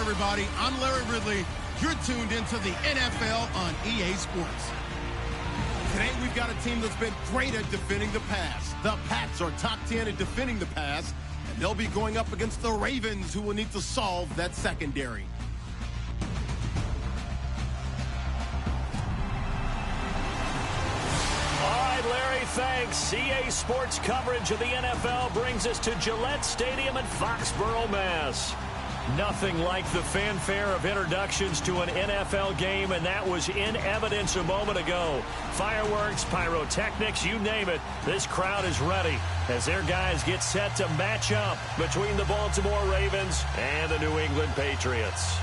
everybody. I'm Larry Ridley. You're tuned into the NFL on EA Sports. Today, we've got a team that's been great at defending the pass. The Pats are top 10 at defending the pass, and they'll be going up against the Ravens, who will need to solve that secondary. All right, Larry, thanks. EA Sports coverage of the NFL brings us to Gillette Stadium in Foxborough, Mass. Nothing like the fanfare of introductions to an NFL game, and that was in evidence a moment ago. Fireworks, pyrotechnics, you name it. This crowd is ready as their guys get set to match up between the Baltimore Ravens and the New England Patriots.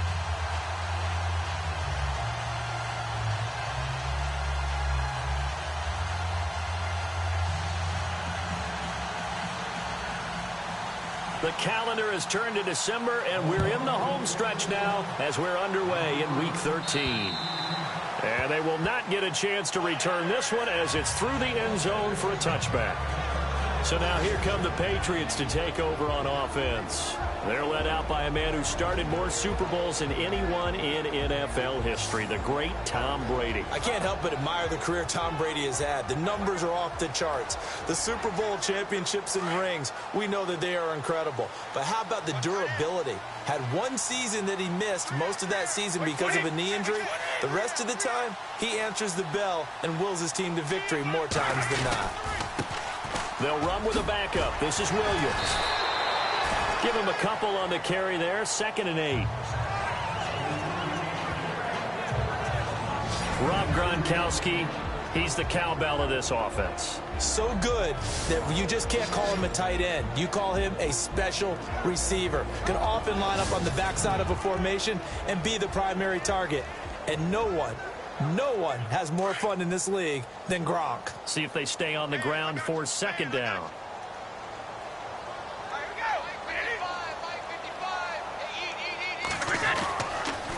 The calendar has turned to December, and we're in the home stretch now as we're underway in Week 13. And they will not get a chance to return this one as it's through the end zone for a touchback. So now here come the Patriots to take over on offense. They're led out by a man who started more Super Bowls than anyone in NFL history, the great Tom Brady. I can't help but admire the career Tom Brady has had. The numbers are off the charts. The Super Bowl championships and rings, we know that they are incredible. But how about the durability? Had one season that he missed, most of that season because of a knee injury. The rest of the time, he answers the bell and wills his team to victory more times than not. They'll run with a backup. This is Williams. Give him a couple on the carry there. 2nd and 8. Rob Gronkowski, he's the cowbell of this offense. So good that you just can't call him a tight end. You call him a special receiver. Can often line up on the backside of a formation and be the primary target. And no one has more fun in this league than Gronk. See if they stay on the ground for 2nd down.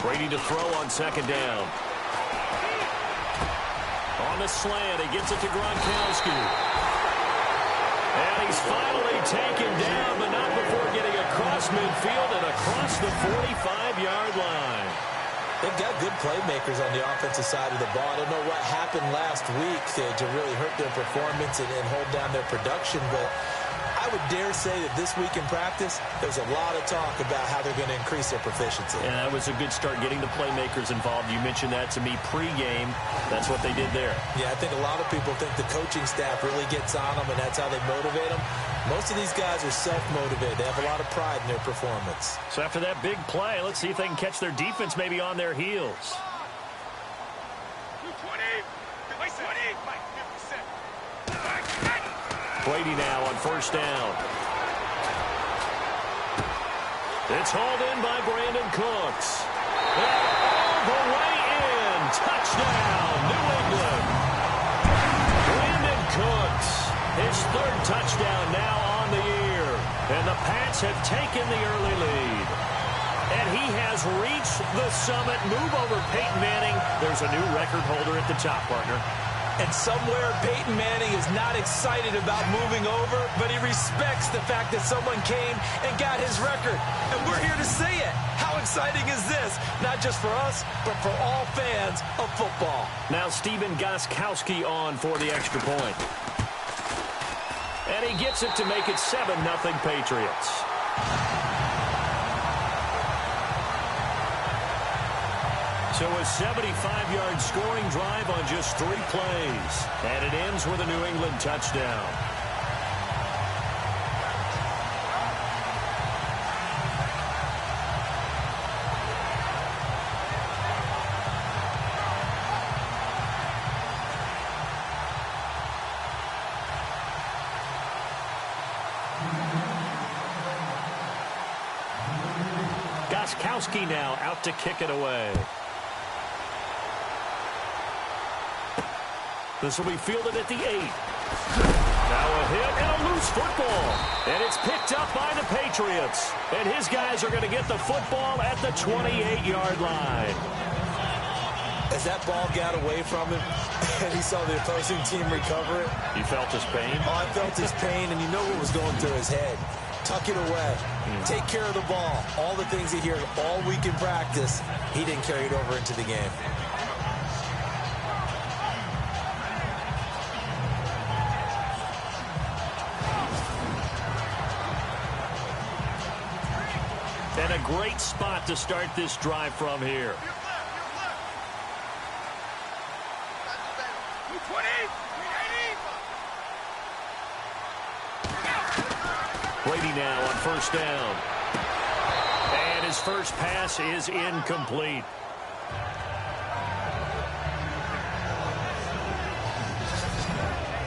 Brady to throw on 2nd down. On the slant, he gets it to Gronkowski. And he's finally taken down, but not before getting across midfield and across the 45-yard line. They've got good playmakers on the offensive side of the ball. I don't know what happened last week to really hurt their performance and hold down their production, but I would dare say that this week in practice, there's a lot of talk about how they're going to increase their proficiency. Yeah, that was a good start getting the playmakers involved. You mentioned that to me pregame. That's what they did there. Yeah, I think a lot of people think the coaching staff really gets on them, and that's how they motivate them. Most of these guys are self-motivated. They have a lot of pride in their performance. So after that big play, let's see if they can catch their defense maybe on their heels. Brady now on 1st down. It's hauled in by Brandon Cooks. All the way in. Touchdown, New England. Brandon Cooks, his 3rd touchdown now on the year. And the Pats have taken the early lead. And he has reached the summit. Move over Peyton Manning. There's a new record holder at the top, partner. And somewhere Peyton Manning is not excited about moving over, but he respects the fact that someone came and got his record. And we're here to see it. How exciting is this? Not just for us, but for all fans of football. Now Stephen Gostkowski on for the extra point. And he gets it to make it 7-0 Patriots. So a 75-yard scoring drive on just 3 plays. And it ends with a New England touchdown. Gostkowski now out to kick it away. This will be fielded at the 8. Now a hit and a loose football. And it's picked up by the Patriots. And his guys are going to get the football at the 28-yard line. As that ball got away from him and he saw the opposing team recover it. You felt his pain? Oh, I felt his pain, and you know what was going through his head. tuck it away, take care of the ball. All the things he hears all week in practice, he didn't carry it over into the game. And a great spot to start this drive from here. Brady now on first down. And his first pass is incomplete.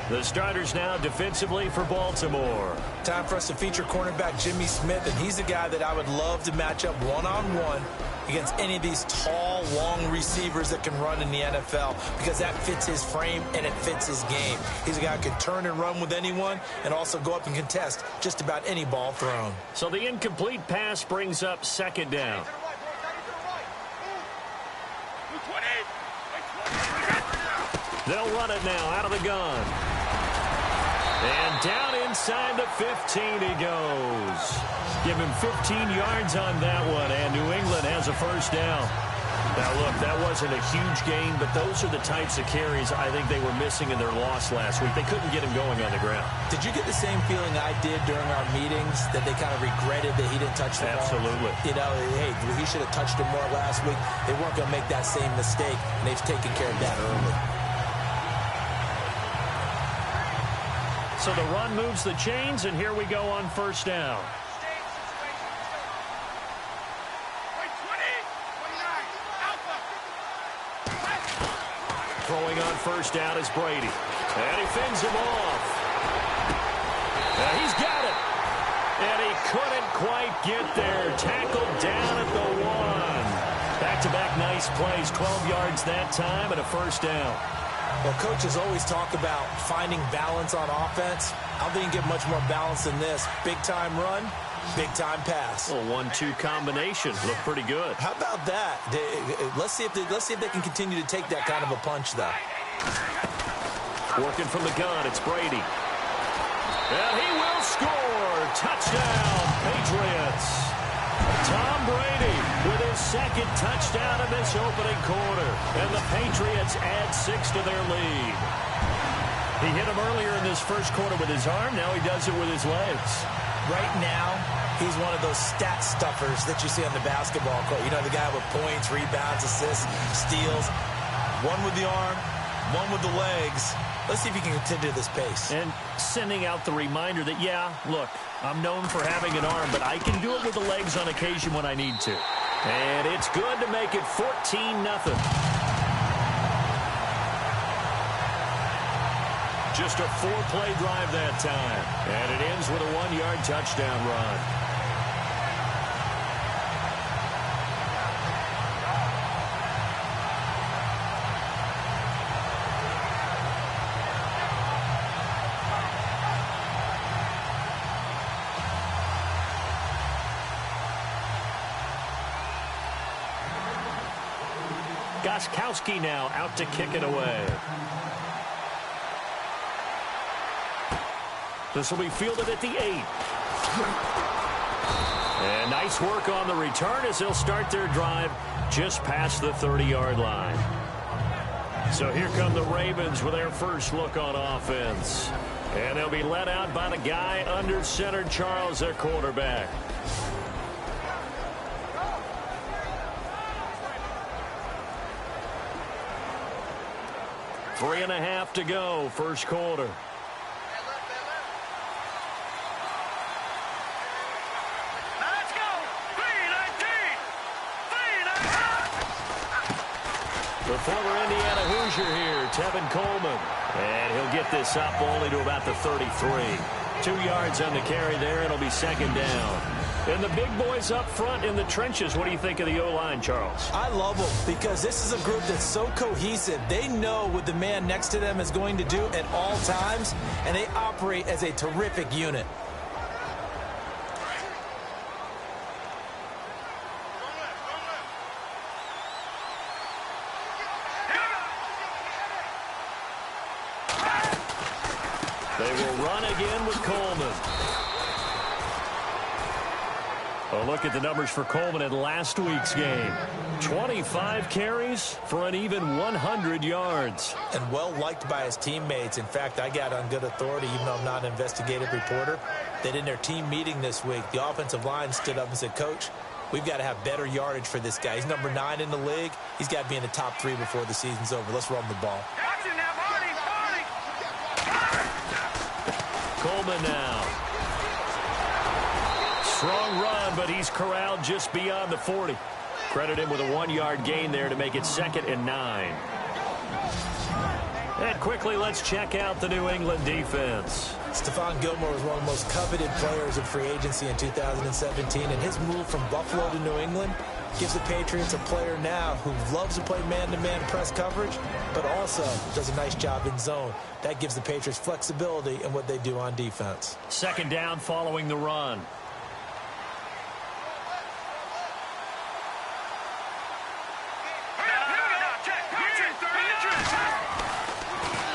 The starters now defensively for Baltimore. Time for us to feature cornerback Jimmy Smith, and he's a guy that I would love to match up one-on-one against any of these tall, long receivers that can run in the NFL, because that fits his frame and it fits his game. He's a guy who can turn and run with anyone and also go up and contest just about any ball thrown. So the incomplete pass brings up second down. They'll run it now out of the gun. And down inside the 15 he goes. Give him 15 yards on that one, and New England has a first down. Now, look, that wasn't a huge gain, but those are the types of carries I think they were missing in their loss last week. They couldn't get him going on the ground. Did you get the same feeling I did during our meetings, that they kind of regretted that he didn't touch the ball? Absolutely. You know, hey, he should have touched it more last week. They weren't going to make that same mistake, and they've taken care of that early. So the run moves the chains, and here we go on first down. Throwing on first down is Brady. And he fends him off. And he's got it. And he couldn't quite get there. Tackled down at the 1. Back-to-back nice plays. 12 yards that time and a first down. Well, coaches always talk about finding balance on offense. I don't think you can get much more balance than this. Big-time run, big-time pass. Well, 1-2 combination. Looked pretty good. How about that? Let's see if they can continue to take that kind of a punch, though. Working from the gun, it's Brady. And he will score. Touchdown, Patriots. Tom Brady with his second touchdown in this opening quarter. And the Patriots add 6 to their lead. He hit him earlier in this first quarter with his arm. Now he does it with his legs. Right now, he's one of those stat stuffers that you see on the basketball court. You know, the guy with points, rebounds, assists, steals. One with the arm, one with the legs. Let's see if he can continue this pace. And sending out the reminder that, yeah, look, I'm known for having an arm, but I can do it with the legs on occasion when I need to. And it's good to make it 14-0. Just a 4-play drive that time. And it ends with a 1-yard touchdown run. Gostkowski now out to kick it away. This will be fielded at the 8. And nice work on the return as they'll start their drive just past the 30-yard line. So here come the Ravens with their first look on offense. And they'll be led out by the guy under center, Charles, their quarterback. Three and a half to go, first quarter. The former Indiana Hoosier here, Tevin Coleman. And he'll get this up only to about the 33. 2 yards on the carry there. It'll be second down. And the big boys up front in the trenches. What do you think of the O-line, Charles? I love them because this is a group that's so cohesive. They know what the man next to them is going to do at all times, and they operate as a terrific unit. They will run again with Coleman. A look at the numbers for Coleman in last week's game. 25 carries for an even 100 yards. And well-liked by his teammates. In fact, I got on good authority, even though I'm not an investigative reporter, that in their team meeting this week, the offensive line stood up and said, Coach, we've got to have better yardage for this guy. He's number 9 in the league. He's got to be in the top 3 before the season's over. Let's run the ball. Coleman now. Strong run, but he's corralled just beyond the 40. Credit him with a 1-yard gain there to make it 2nd and 9. And quickly, let's check out the New England defense. Stephon Gilmore was one of the most coveted players in free agency in 2017, and his move from Buffalo to New England gives the Patriots a player now who loves to play man-to-man press coverage, but also does a nice job in zone. That gives the Patriots flexibility in what they do on defense. 2nd down following the run.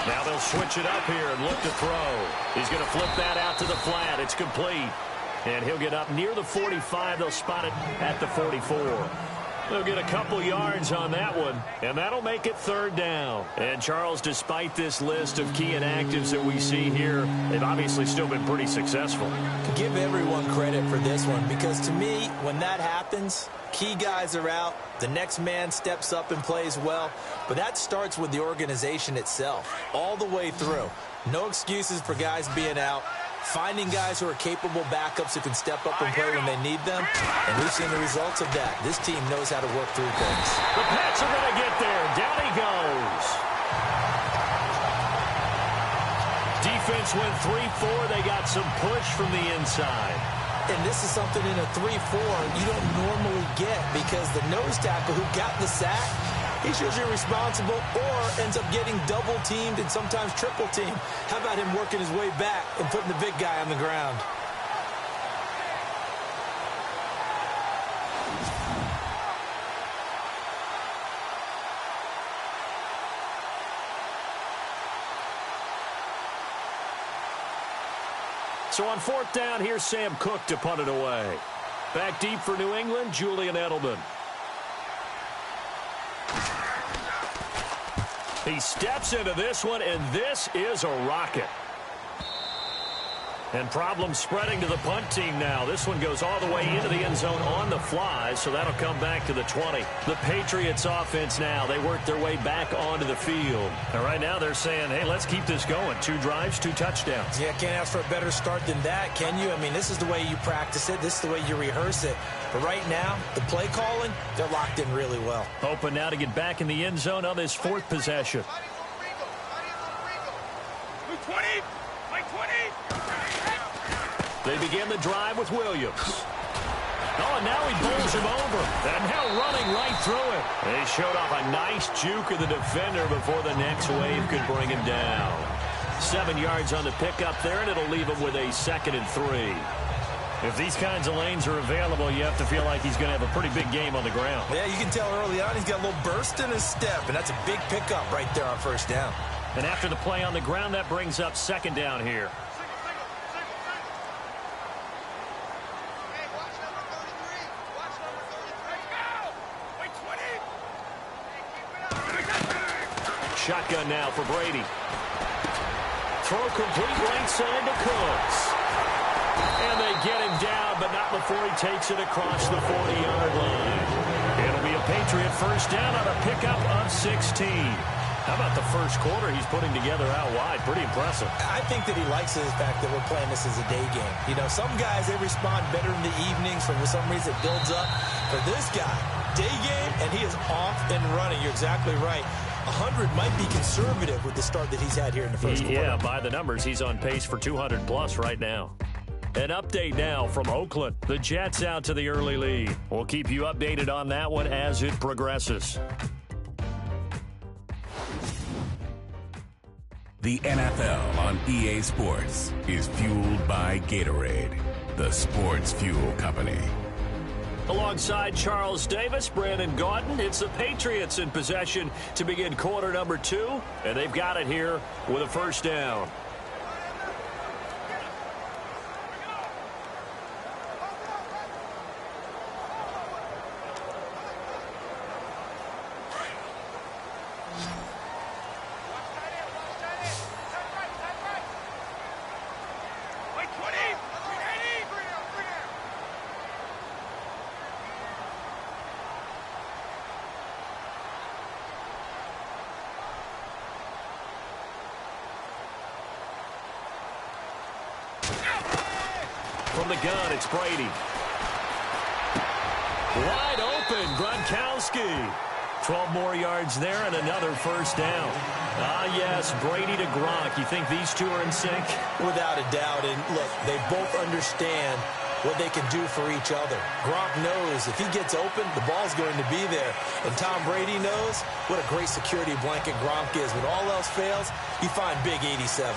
Now they'll switch it up here and look to throw. He's going to flip that out to the flat. It's complete. And he'll get up near the 45. They'll spot it at the 44. They'll get a couple yards on that one, and that'll make it 3rd down. And, Charles, despite this list of key inactives that we see here, they've obviously still been pretty successful. Give everyone credit for this one, because to me, when that happens, key guys are out, the next man steps up and plays well, but that starts with the organization itself, all the way through. No excuses for guys being out. Finding guys who are capable backups who can step up and play when they need them. And we've seen the results of that. This team knows how to work through things. The Pats are going to get there. Down he goes. Defense went 3-4. They got some push from the inside. And this is something in a 3-4 you don't normally get, because the nose tackle who got the sack, he's usually responsible or ends up getting double-teamed and sometimes triple-teamed. How about him working his way back and putting the big guy on the ground? So on 4th down, here's Sam Cook to punt it away. Back deep for New England, Julian Edelman. He steps into this one, and this is a rocket. And problems spreading to the punt team now. This one goes all the way into the end zone on the fly, so that'll come back to the 20. The Patriots offense now, they work their way back onto the field. And right now they're saying, hey, let's keep this going. 2 drives, 2 touchdowns. Yeah, can't ask for a better start than that, can you? I mean, this is the way you practice it. This is the way you rehearse it. But right now, the play calling, they're locked in really well. Open now to get back in the end zone on this 4th possession. 20! They begin the drive with Williams. Oh, and now he bowls him over. And now running right through it. They showed off a nice juke of the defender before the next wave could bring him down. 7 yards on the pickup there, and it'll leave him with a 2nd and 3. If these kinds of lanes are available, you have to feel like he's going to have a pretty big game on the ground. Yeah, you can tell early on he's got a little burst in his step, and that's a big pickup right there on 1st down. And after the play on the ground, that brings up 2nd down here. Shotgun now for Brady. Throw complete right side to Cooks. And they get him down, but not before he takes it across the 40-yard line. It'll be a Patriot 1st down on a pickup of 16. How about the first quarter he's putting together out wide? Pretty impressive. I think that he likes the fact that we're playing this as a day game. You know, some guys, they respond better in the evenings. For some reason, it builds up. For this guy, day game, and he is off and running. You're exactly right. 100 might be conservative with the start that he's had here in the first quarter. Yeah, by the numbers, he's on pace for 200-plus right now. An update now from Oakland. The Jets out to the early lead. We'll keep you updated on that one as it progresses. The NFL on EA Sports is fueled by Gatorade, the sports fuel company. Alongside Charles Davis, Brandon Gaudin, it's the Patriots in possession to begin quarter number 2, and they've got it here with a 1st down. From the gun, it's Brady. Wide open, Gronkowski. 12 more yards there and another first down. Ah, yes, Brady to Gronk. You think these two are in sync? Without a doubt. And look, they both understand what they can do for each other. Gronk knows if he gets open, the ball's going to be there. And Tom Brady knows what a great security blanket Gronk is. When all else fails, you find big 87.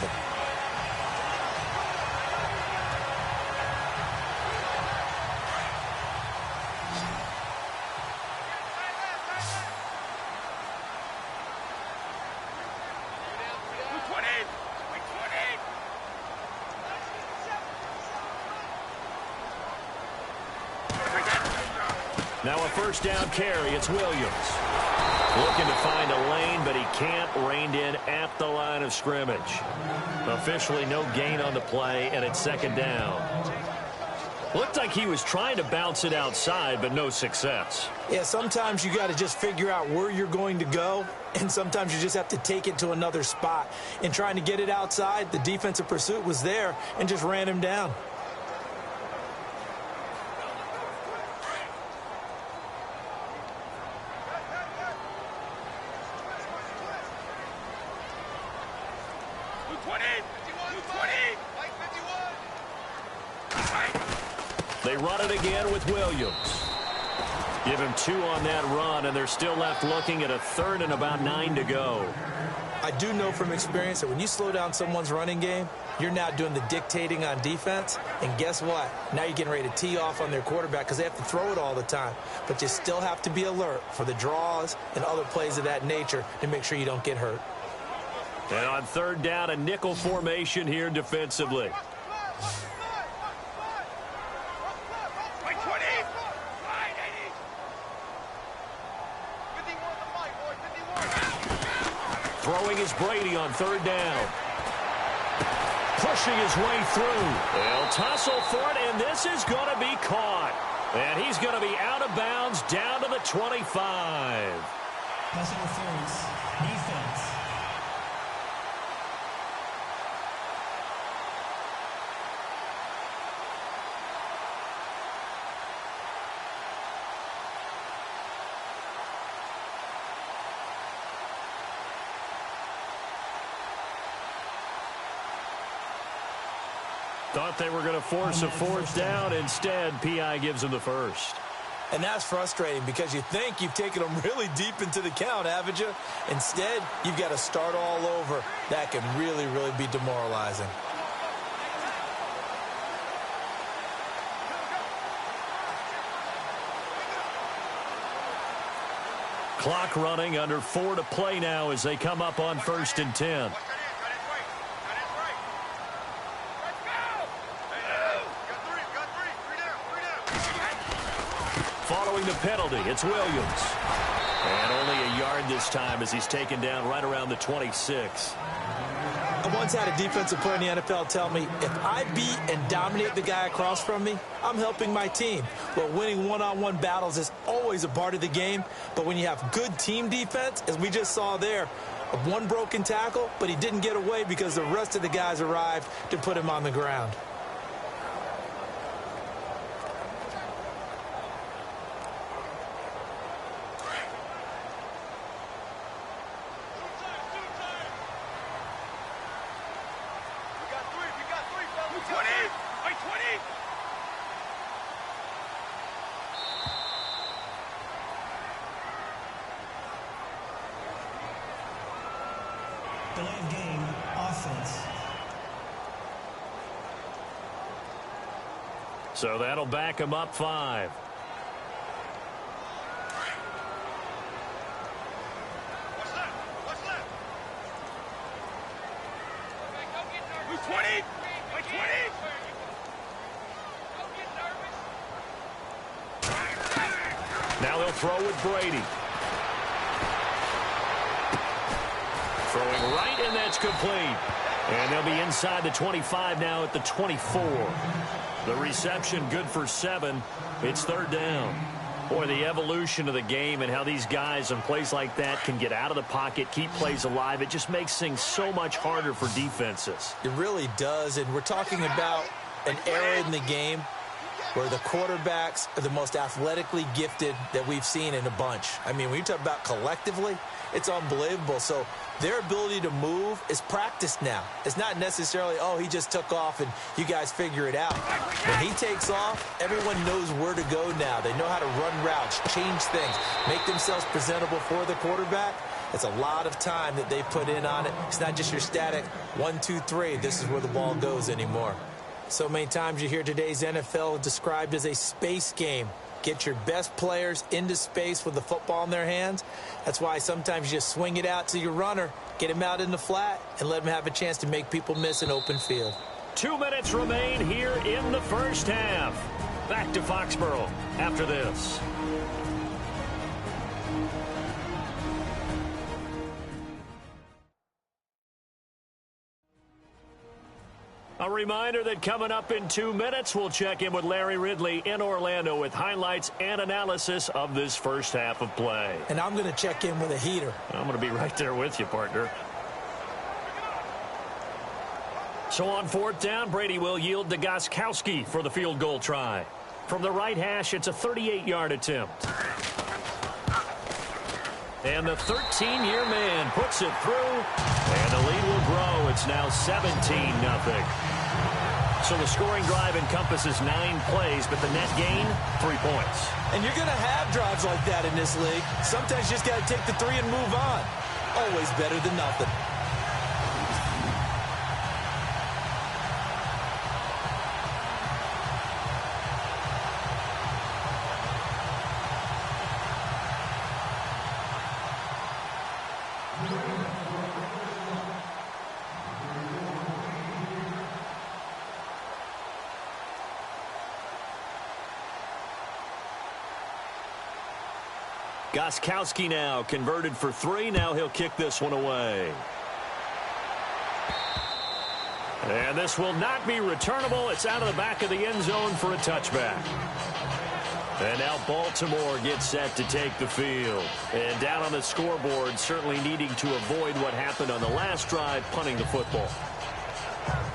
Now a first down carry. It's Williams. Looking to find a lane, but he can't. Reined in at the line of scrimmage. Officially no gain on the play, and it's second down. Looked like he was trying to bounce it outside, but no success. Yeah, sometimes you got to just figure out where you're going to go, and sometimes you just have to take it to another spot. In trying to get it outside, the defensive pursuit was there and just ran him down. They run it again with Williams. Give him 2 on that run, and they're still left looking at a third and about 9 to go. I do know from experience that when you slow down someone's running game, you're now doing the dictating on defense. And guess what? Now you're getting ready to tee off on their quarterback because they have to throw it all the time. But you still have to be alert for the draws and other plays of that nature to make sure you don't get hurt. And on third down, a nickel formation here defensively. Throwing is Brady on third down. Pushing his way through. They'll tussle for it, and this is going to be caught. And he's going to be out of bounds down to the 25. Pass interference. Defense. Thought they were going to force a fourth down. Instead, P.I. gives them the first. And that's frustrating because you think you've taken them really deep into the count, haven't you? Instead, you've got to start all over. That can really, really be demoralizing. Clock running, under 4 to play now as they come up on 1st and 10. Following the penalty, it's Williams. And only a yard this time as he's taken down right around the 26. I once had a defensive player in the NFL tell me, if I beat and dominate the guy across from me, I'm helping my team. Well, winning one-on-one battles is always a part of the game, but when you have good team defense, as we just saw there, one broken tackle, but he didn't get away because the rest of the guys arrived to put him on the ground. Delay of game, offense. So that'll back him up 5. What's left? 20! 20! Now they'll throw with Brady. Throwing right, and that's complete. And they'll be inside the 25 now at the 24. The reception good for 7. It's third down. Boy, the evolution of the game and how these guys on plays like that can get out of the pocket, keep plays alive, it just makes things so much harder for defenses. It really does, and we're talking about an era in the game where the quarterbacks are the most athletically gifted that we've seen in a bunch. I mean, when you talk about collectively, it's unbelievable. So their ability to move is practiced now. It's not necessarily, oh, he just took off and you guys figure it out. When he takes off, everyone knows where to go now. They know how to run routes, change things, make themselves presentable for the quarterback. It's a lot of time that they put in on it. It's not just your static 1, 2, 3. This is where the ball goes anymore. So many times you hear today's NFL described as a space game. Get your best players into space with the football in their hands. That's why sometimes you just swing it out to your runner, get him out in the flat, and let him have a chance to make people miss an open field. 2 minutes remain here in the first half. Back to Foxborough after this. A reminder that coming up in 2 minutes, we'll check in with Larry Ridley in Orlando with highlights and analysis of this first half of play. And I'm going to check in with a heater. I'm going to be right there with you, partner. So on fourth down, Brady will yield to Gostkowski for the field goal try. From the right hash, it's a 38-yard attempt. And the 13-year man puts it through, and the lead will grow. It's now 17-0. So the scoring drive encompasses 9 plays, but the net gain, 3 points. And you're going to have drives like that in this league. Sometimes you just got to take the 3 and move on. Always better than nothing. Gostkowski now converted for 3. Now he'll kick this one away. And this will not be returnable. It's out of the back of the end zone for a touchback. And now Baltimore gets set to take the field. And down on the scoreboard, certainly needing to avoid what happened on the last drive, punting the football.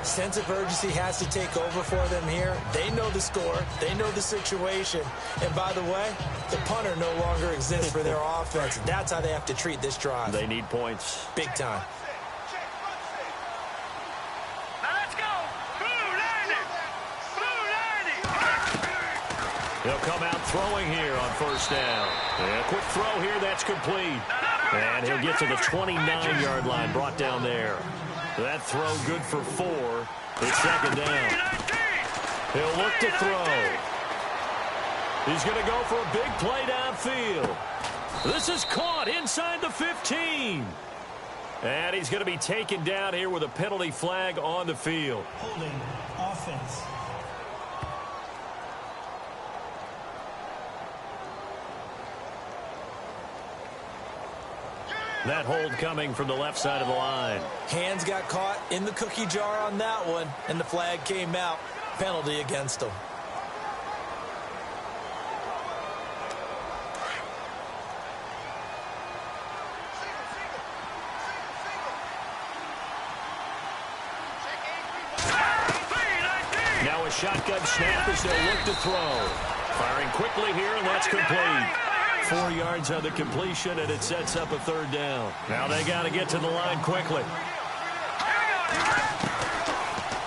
Sense of urgency has to take over for them here. They know the score. They know the situation. And by the way, the punter no longer exists for their offense. That's how they have to treat this drive. They need points. Big time. Now let's go. He'll come out throwing here on first down. And a quick throw here, that's complete. And he'll get to the 29-yard line, brought down there. That throw good for 4. It's second down. He'll look to throw. He's going to go for a big play downfield. This is caught inside the 15. And he's going to be taken down here with a penalty flag on the field. Holding offense. That hold coming from the left side of the line. Hands got caught in the cookie jar on that one, and the flag came out. Penalty against them. Now a shotgun snap as they'll look to throw. Firing quickly here, and that's complete. 4 yards on the completion, and it sets up a third down. Now they got to get to the line quickly.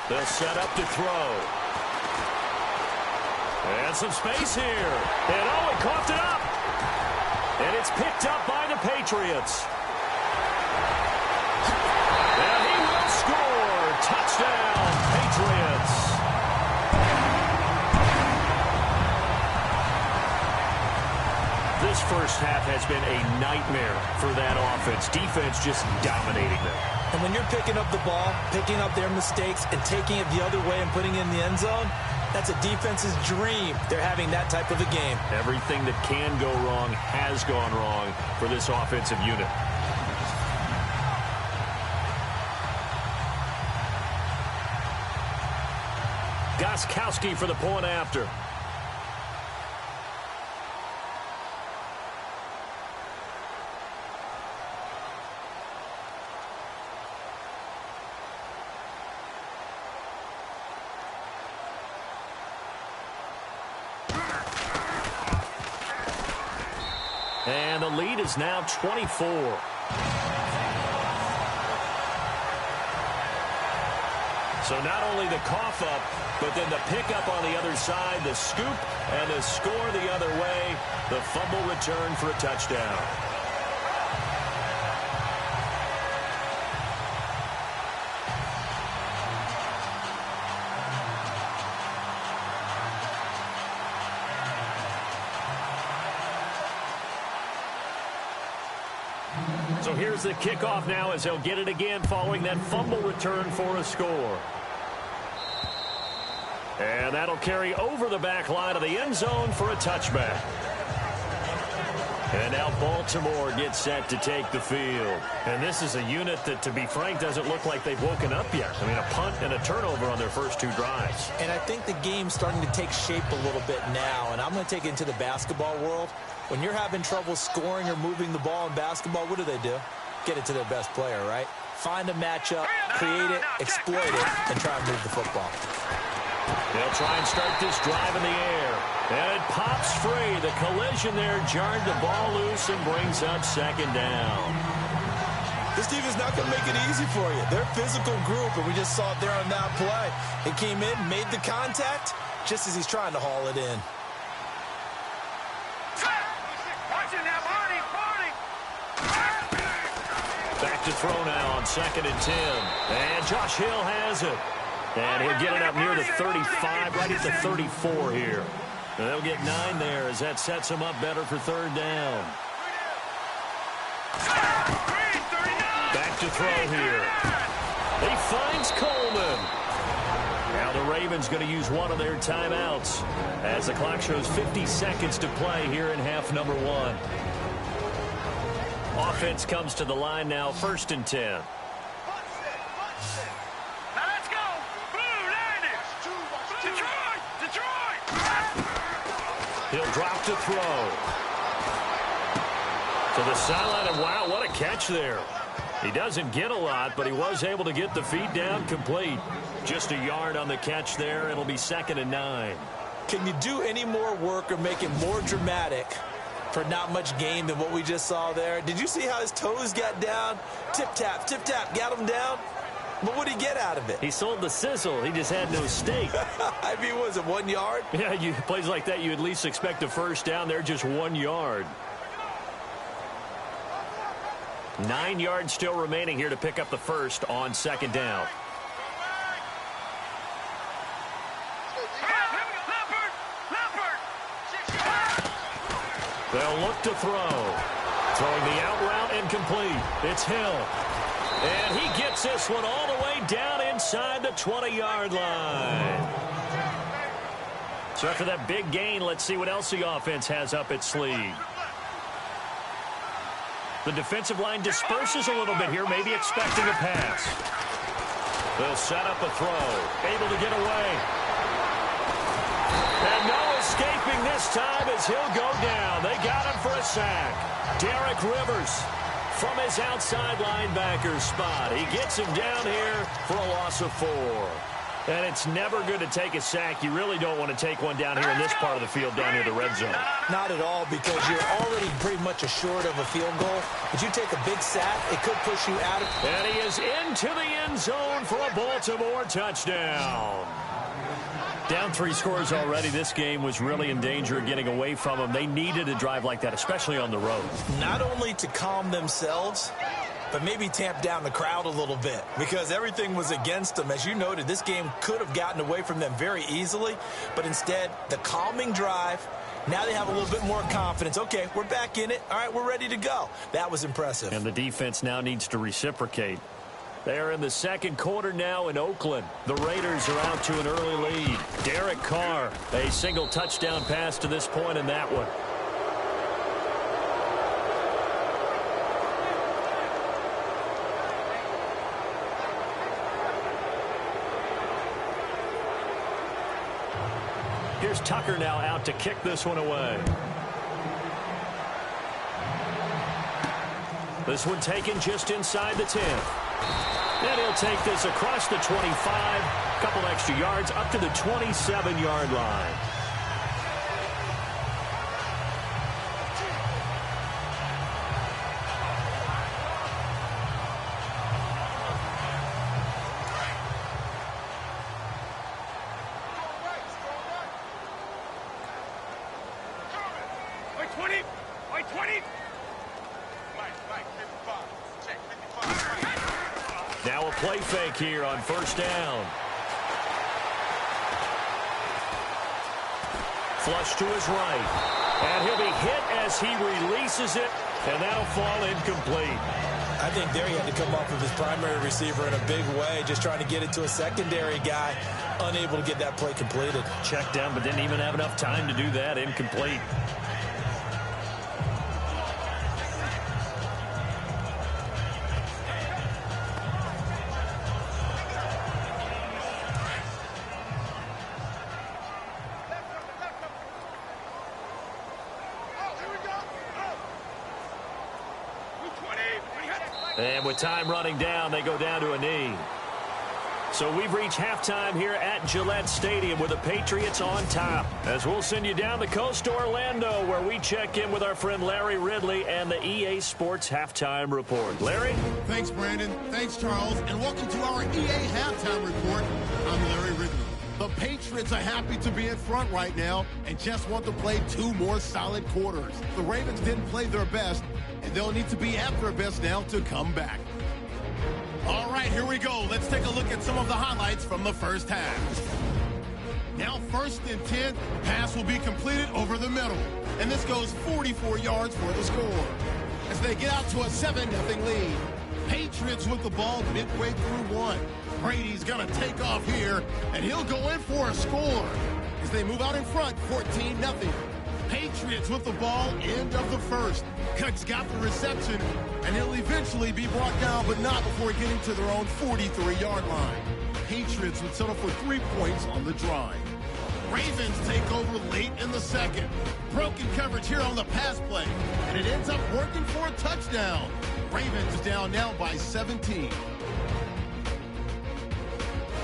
They'll set up to throw. And some space here. And oh, he coughed it up. And it's picked up by the Patriots. And he will score. Touchdown, Patriots. This first half has been a nightmare for that offense. Defense just dominating them. And when you're picking up the ball, picking up their mistakes, and taking it the other way and putting it in the end zone, that's a defense's dream. They're having that type of a game. Everything that can go wrong has gone wrong for this offensive unit. Gostkowski for the point after. And the lead is now 24. So not only the cough up, but then the pickup on the other side, the scoop, and the score the other way. The fumble return for a touchdown. So here's the kickoff now as they'll get it again following that fumble return for a score. And that'll carry over the back line of the end zone for a touchback. And now Baltimore gets set to take the field. And this is a unit that, to be frank, doesn't look like they've woken up yet. I mean, a punt and a turnover on their first two drives. And I think the game's starting to take shape a little bit now. And I'm going to take it into the basketball world. When you're having trouble scoring or moving the ball in basketball, what do? Get it to their best player, right? Find a matchup, create it, exploit it, and try and move the football. They'll try and start this drive in the air. And it pops free. The collision there jarred the ball loose and brings up second down. This defense not going to make it easy for you. They're a physical group, and we just saw it there on that play. It came in, made the contact, just as he's trying to haul it in. Back to throw now on 2nd and 10. And Josh Hill has it. And he'll get it up near the 35, right at the 34 here. And they'll get 9 there as that sets him up better for third down. Back to throw here. He finds Coleman. Now the Ravens going to use one of their timeouts as the clock shows 50 seconds to play here in half number 1. Offense comes to the line now, 1st and 10. He'll drop to throw. To the sideline, and wow, what a catch there. He doesn't get a lot, but he was able to get the feet down complete. Just a yard on the catch there. It'll be 2nd and 9. Can you do any more work or make it more dramatic for not much gain than what we just saw there? Did you see how his toes got down? Tip-tap, got him down. But what did he get out of it? He sold the sizzle. He just had no steak. I mean, was it 1 yard? Yeah, plays like that, you at least expect a first down. They're just 1 yard. 9 yards still remaining here to pick up the first on 2nd down. They'll look to throw. Throwing the out route incomplete. It's Hill. And he gets this one all the way down inside the 20-yard line. So after that big gain, let's see what else the offense has up its sleeve. The defensive line disperses a little bit here, maybe expecting a pass. They'll set up a throw. Able to get away. And no escaping this time as he'll go down. They got him for a sack. Derek Rivers from his outside linebacker spot. He gets him down here for a loss of 4. And it's never good to take a sack. You really don't want to take one down here in this part of the field down near the red zone. Not at all, because you're already pretty much assured of a field goal. But you take a big sack, it could push you out of... And he is into the end zone for a Baltimore touchdown. Down 3 scores already. This game was really in danger of getting away from them. They needed a drive like that, especially on the road. Not only to calm themselves, but maybe tamp down the crowd a little bit, because everything was against them. As you noted, this game could have gotten away from them very easily, but instead, the calming drive, now they have a little bit more confidence. Okay, we're back in it. All right, we're ready to go. That was impressive. And the defense now needs to reciprocate. They're in the second quarter now in Oakland. The Raiders are out to an early lead. Derek Carr, a single touchdown pass to this point in that one. Here's Tucker now out to kick this one away. This one taken just inside the 10. And he'll take this across the 25, a couple extra yards, up to the 27-yard line. White 20. White 20. Now a play fake here on first down. Flush to his right. And he'll be hit as he releases it, and that'll fall incomplete. I think there he had to come off of his primary receiver in a big way, just trying to get it to a secondary guy, unable to get that play completed. Checked down, but didn't even have enough time to do that. Incomplete. And with time running down, they go down to a knee. So we've reached halftime here at Gillette Stadium with the Patriots on top. As we'll send you down the coast to Orlando, where we check in with our friend Larry Ridley and the EA Sports Halftime Report. Larry? Thanks, Brandon. Thanks, Charles. And welcome to our EA Halftime Report. I'm Larry Ridley. The Patriots are happy to be in front right now and just want to play 2 more solid quarters. The Ravens didn't play their best, and they'll need to be at their best now to come back. All right, here we go. Let's take a look at some of the highlights from the first half. Now 1st and 10, pass will be completed over the middle. And this goes 44 yards for the score. As they get out to a 7-0 lead. Patriots with the ball midway through 1. Brady's going to take off here, and he'll go in for a score. As they move out in front, 14-0. Patriots with the ball, end of the first. Cook's got the reception, and he'll eventually be brought down, but not before getting to their own 43-yard line. Patriots would settle for 3 points on the drive. Ravens take over late in the second. Broken coverage here on the pass play, and it ends up working for a touchdown. Ravens down now by 17.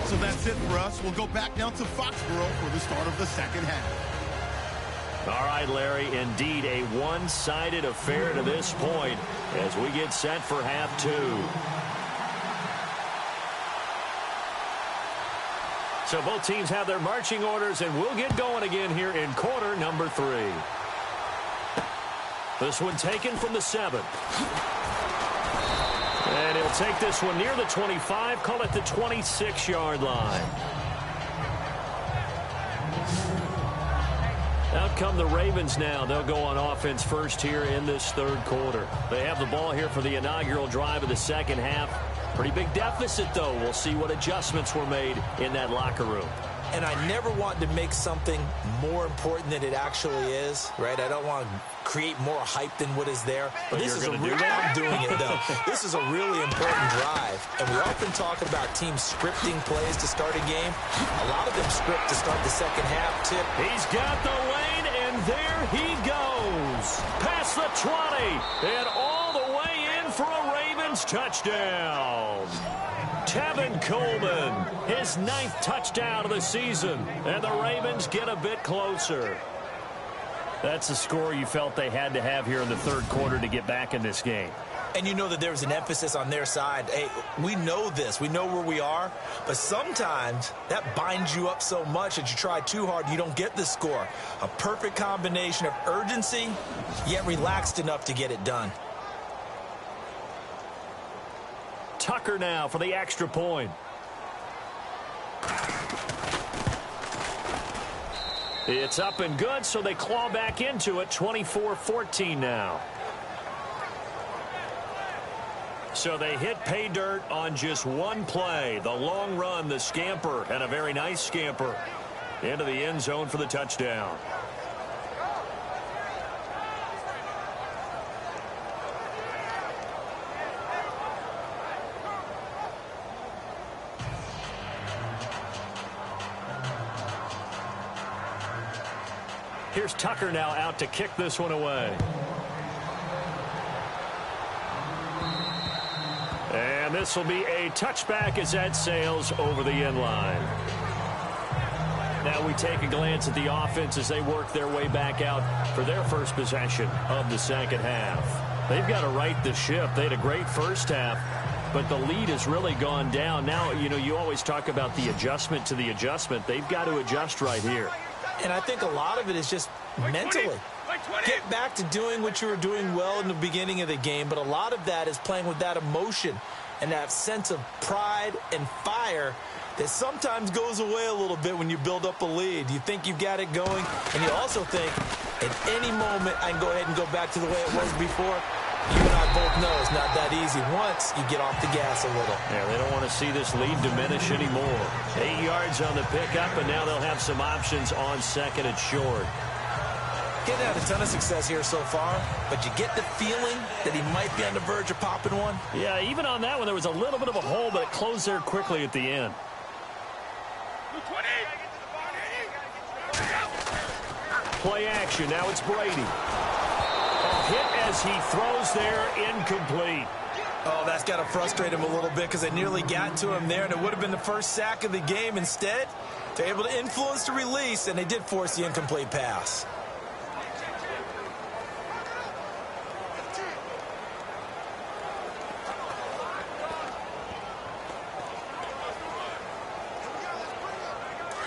So that's it for us. We'll go back now to Foxborough for the start of the second half. All right, Larry, indeed a one-sided affair to this point as we get set for half 2. So both teams have their marching orders, and we'll get going again here in quarter number 3. This one taken from the 7. And he'll take this one near the 25, call it the 26-yard line. Out come the Ravens now. They'll go on offense first here in this third quarter. They have the ball here for the inaugural drive of the second half. Pretty big deficit, though. We'll see what adjustments were made in that locker room. And I never want to make something more important than it actually is, right? I don't want to create more hype than what is there. But this is I'm doing it, though. This is a really important drive. And we often talk about teams scripting plays to start a game. A lot of them script to start the second half. Tip. He's got the lane, and there he goes. Past the 20, and all the way in for a Ravens touchdown. Tevin Coleman, his 9th touchdown of the season, and the Ravens get a bit closer. That's a score you felt they had to have here in the third quarter to get back in this game. And you know that there was an emphasis on their side. Hey, we know this. We know where we are. But sometimes that binds you up so much that you try too hard and you don't get the score. A perfect combination of urgency, yet relaxed enough to get it done. Tucker now for the extra point. It's up and good, so they claw back into it. 24-14 now. So they hit pay dirt on just one play. The long run, the scamper, and a very nice scamper into the end zone for the touchdown. Here's Tucker now out to kick this one away. And this will be a touchback as that sails over the end line. Now we take a glance at the offense as they work their way back out for their first possession of the second half. They've got to right the ship. They had a great first half, but the lead has really gone down. Now, you know, you always talk about the adjustment to the adjustment. They've got to adjust right here. And I think a lot of it is just mentally. Get back to doing what you were doing well in the beginning of the game, but a lot of that is playing with that emotion and that sense of pride and fire that sometimes goes away a little bit when you build up a lead. You think you've got it going, and you also think at any moment I can go ahead and go back to the way it was before. You and I both know it's not that easy once you get off the gas a little. Yeah, they don't want to see this lead diminish anymore. 8 yards on the pickup, and now they'll have some options on second and short. Getting had a ton of success here so far, but you get the feeling that he might be on the verge of popping one. Yeah, even on that one, there was a little bit of a hole, but it closed there quickly at the end. Play action. Now it's Brady. Hit as he throws there, incomplete. Oh, that's got to frustrate him a little bit because they nearly got to him there, and it would have been the first sack of the game. Instead, they're able to influence the release, and they did force the incomplete pass.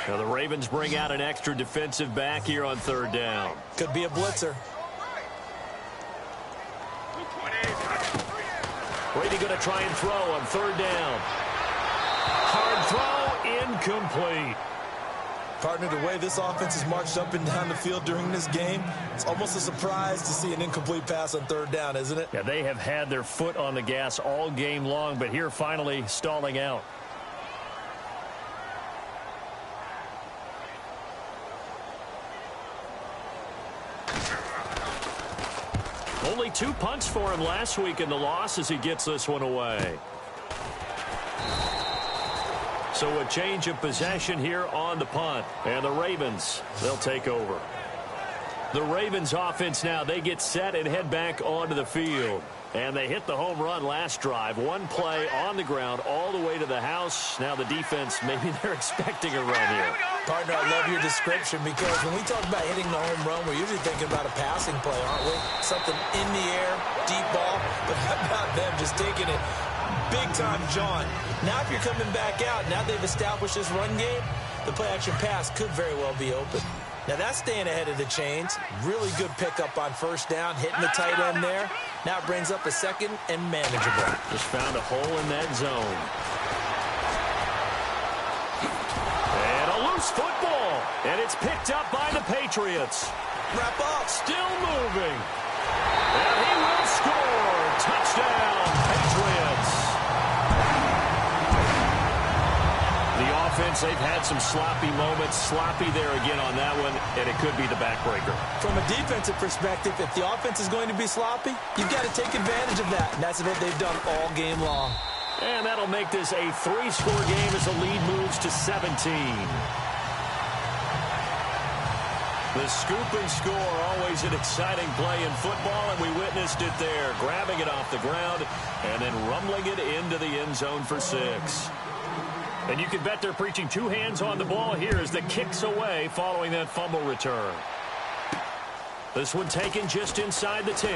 Now the Ravens bring out an extra defensive back here on third down. Could be a blitzer. Brady going to try and throw on third down. Hard throw, incomplete. Partner, the way this offense has marched up and down the field during this game, it's almost a surprise to see an incomplete pass on third down, isn't it? Yeah, they have had their foot on the gas all game long, but here finally stalling out. Only 2 punts for him last week in the loss as he gets this one away. So a change of possession here on the punt. And the Ravens, they'll take over. The Ravens offense now, they get set and head back onto the field. And they hit the home run last drive. One play on the ground all the way to the house. Now the defense, maybe they're expecting a run here. Partner, I love your description because when we talk about hitting the home run, we're usually thinking about a passing play, aren't we? Something in the air, deep ball. But how about them just taking it big-time jaunt? Now if you're coming back out, now they've established this run game, the play-action pass could very well be open. Now that's staying ahead of the chains. Really good pickup on first down, hitting the tight end there. Now it brings up a second and manageable. Just found a hole in that zone. And a loose football. And it's picked up by the Patriots. Wrap up. Still moving. And he will score. Touchdown, Patriots. The offense, they've had some sloppy moments. Sloppy there again on that one, and it could be the backbreaker. From a defensive perspective, if the offense is going to be sloppy, you've got to take advantage of that. And that's what they've done all game long. And that'll make this a 3-score game as the lead moves to 17. The scoop and score, always an exciting play in football, and we witnessed it there. Grabbing it off the ground and then rumbling it into the end zone for 6. And you can bet they're preaching 2 hands on the ball here as the kick's away following that fumble return. This one taken just inside the 10.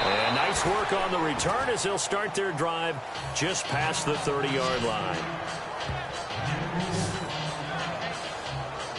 And nice work on the return as they'll start their drive just past the 30-yard line.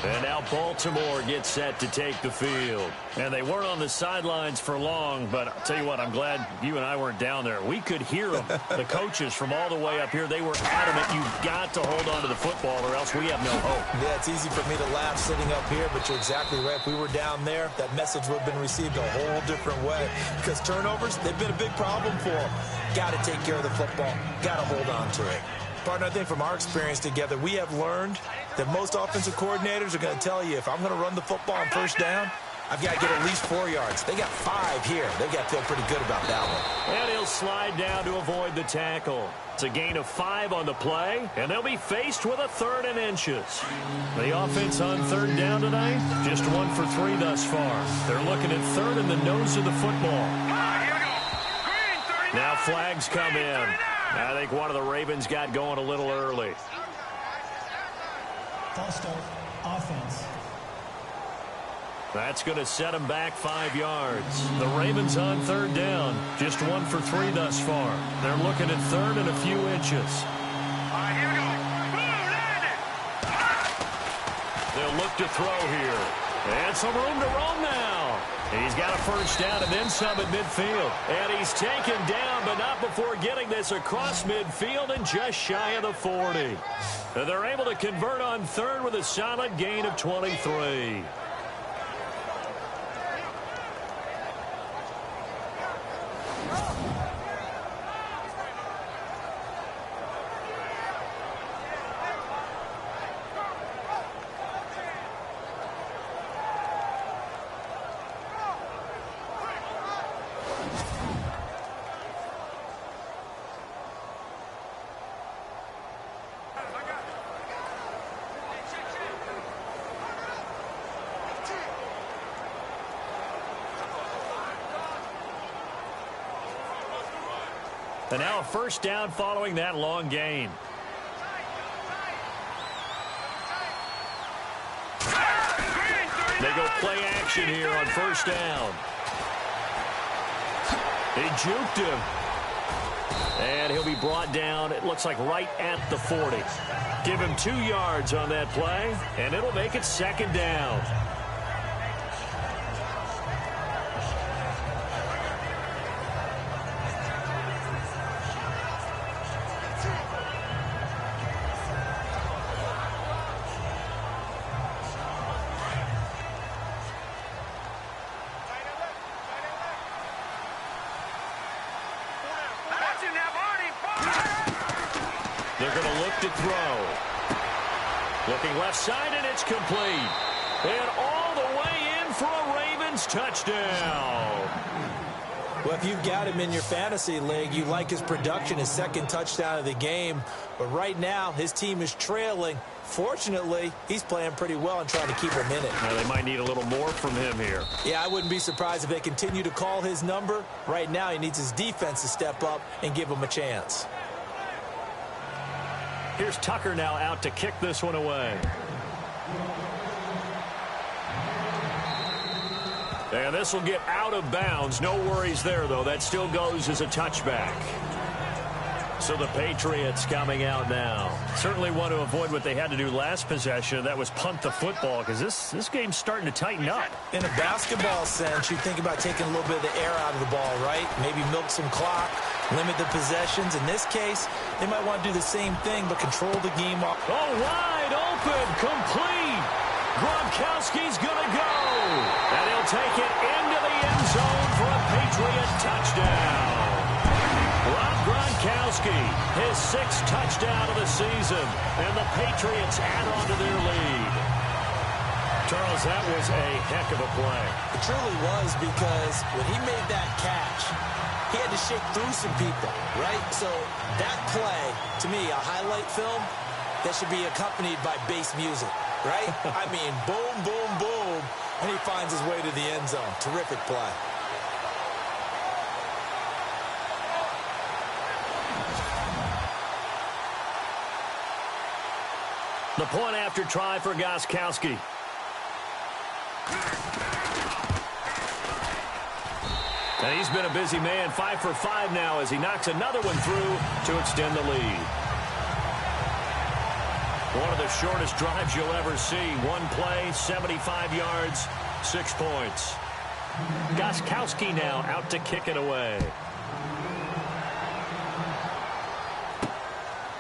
And now Baltimore gets set to take the field. And they weren't on the sidelines for long, but I'll tell you what, I'm glad you and I weren't down there. We could hear them. The coaches from all the way up here, they were adamant, you've got to hold on to the football or else we have no hope. Yeah, it's easy for me to laugh sitting up here, but you're exactly right. If we were down there, that message would have been received a whole different way. Because turnovers, they've been a big problem for them. Got to take care of the football. Got to hold on to it. Partner, I think from our experience together, we have learned that most offensive coordinators are going to tell you, if I'm going to run the football on first down, I've got to get at least 4 yards. They got 5 here. They've got to feel pretty good about that one. And he'll slide down to avoid the tackle. It's a gain of 5 on the play, and they'll be faced with a 3rd and inches. The offense on third down tonight, just 1 for 3 thus far. They're looking at 3rd in the nose of the football. Now flags come in. I think one of the Ravens got going a little early. False start, offense. That's going to set them back 5 yards. The Ravens on third down, just 1 for 3 thus far. They're looking at 3rd and a few inches. They'll look to throw here. And some room to roam now. He's got a first down and then some at midfield. And he's taken down, but not before getting this across midfield and just shy of the 40. They're able to convert on third with a solid gain of 23. And now a first down following that long gain. They go play action here on first down. He juked him. And he'll be brought down, it looks like right at the 40. Give him 2 yards on that play, and it'll make it second down. They're going to look to throw. Looking left side, and it's complete. And all the way in for a Ravens touchdown. Well, if you've got him in your fantasy league, you like his production, his second touchdown of the game. But right now, his team is trailing. Fortunately, he's playing pretty well and trying to keep him in it. Now, they might need a little more from him here. Yeah, I wouldn't be surprised if they continue to call his number. Right now, he needs his defense to step up and give him a chance. Here's Tucker now out to kick this one away. And this will get out of bounds. No worries there, though. That still goes as a touchback. So the Patriots coming out now. Certainly want to avoid what they had to do last possession. That was punt the football, because this game's starting to tighten up. In a basketball sense, you think about taking a little bit of the air out of the ball, right? Maybe milk some clock, limit the possessions. In this case, they might want to do the same thing, but control the game off. Oh, wide open, complete. Gronkowski's going to go. And he'll take it into the end zone for a Patriot touchdown. Rob Gronkowski, his 6th touchdown of the season, and the Patriots add on to their lead. Charles, that was a heck of a play. It truly was, because when he made that catch, he had to shake through some people, right? So that play, to me, a highlight film that should be accompanied by bass music, right? I mean, boom, boom, boom, and he finds his way to the end zone. Terrific play. The point after try for Gronkowski. And he's been a busy man, 5 for 5 now as he knocks another one through to extend the lead. One of the shortest drives you'll ever see. One play, 75 yards, 6 points. Gronkowski now out to kick it away.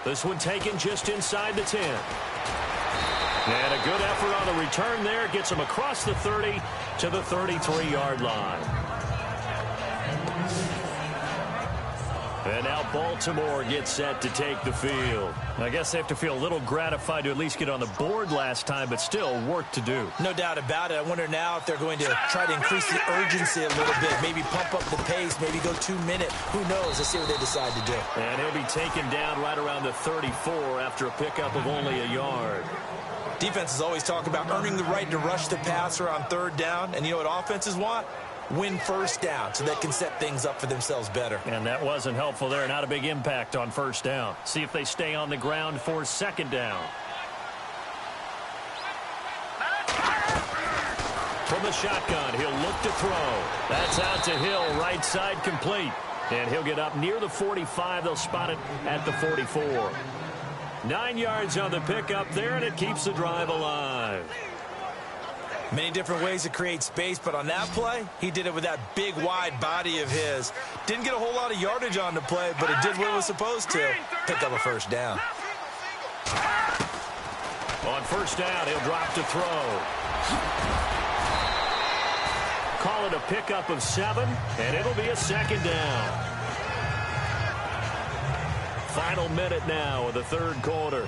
This one taken just inside the 10. And a good effort on the return there. Gets him across the 30 to the 33-yard line. And now Baltimore gets set to take the field. I guess they have to feel a little gratified to at least get on the board last time, but still work to do. No doubt about it. I wonder now if they're going to try to increase the urgency a little bit, maybe pump up the pace, maybe go 2 minute. Who knows? Let's see what they decide to do. And he'll be taken down right around the 34 after a pickup of only a yard. Defenses always talk about earning the right to rush the passer on 3rd down, and you know what offenses want? Win first down so they can set things up for themselves better. And that wasn't helpful there. Not a big impact on first down. See if they stay on the ground for 2nd down. From the shotgun, he'll look to throw. That's out to Hill, right side complete. And he'll get up near the 45. They'll spot it at the 44. 9 yards on the pickup there, and it keeps the drive alive. Many different ways to create space, but on that play, he did it with that big, wide body of his. Didn't get a whole lot of yardage on the play, but it did what it was supposed to. Pick up a first down. On first down, he'll drop to throw. Call it a pickup of 7, and it'll be a second down. Final minute now of the third quarter.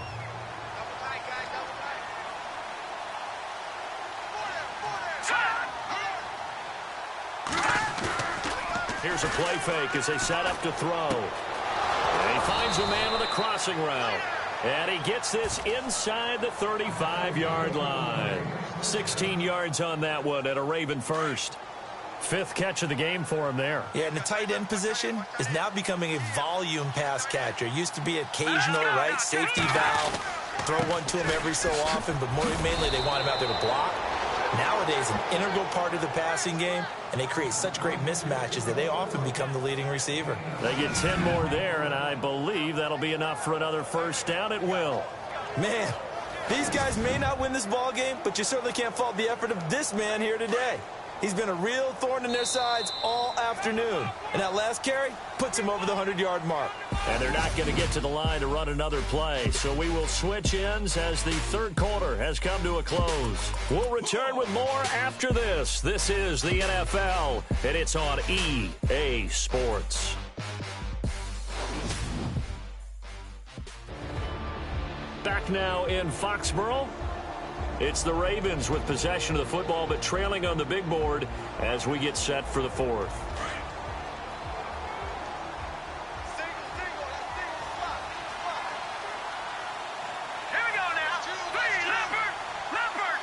Here's a play fake as they set up to throw. And he finds a man on the crossing route. And he gets this inside the 35-yard line. 16 yards on that one at a Raven first. 5th catch of the game for him there. Yeah, and the tight end position is now becoming a volume pass catcher. Used to be occasional, right, safety valve. Throw one to him every so often, but mainly they want him out there to block. Nowadays, an integral part of the passing game, and they create such great mismatches that they often become the leading receiver. They get 10 more there, and I believe that'll be enough for another first down. It will. Man, these guys may not win this ball game, but you certainly can't fault the effort of this man here today. He's been a real thorn in their sides all afternoon. And that last carry puts him over the 100-yard mark. And they're not going to get to the line to run another play. So we will switch ends as the third quarter has come to a close. We'll return with more after this. This is the NFL, and it's on EA Sports. Back now in Foxborough. It's the Ravens with possession of the football, but trailing on the big board as we get set for the fourth. Here we go now. Leopard.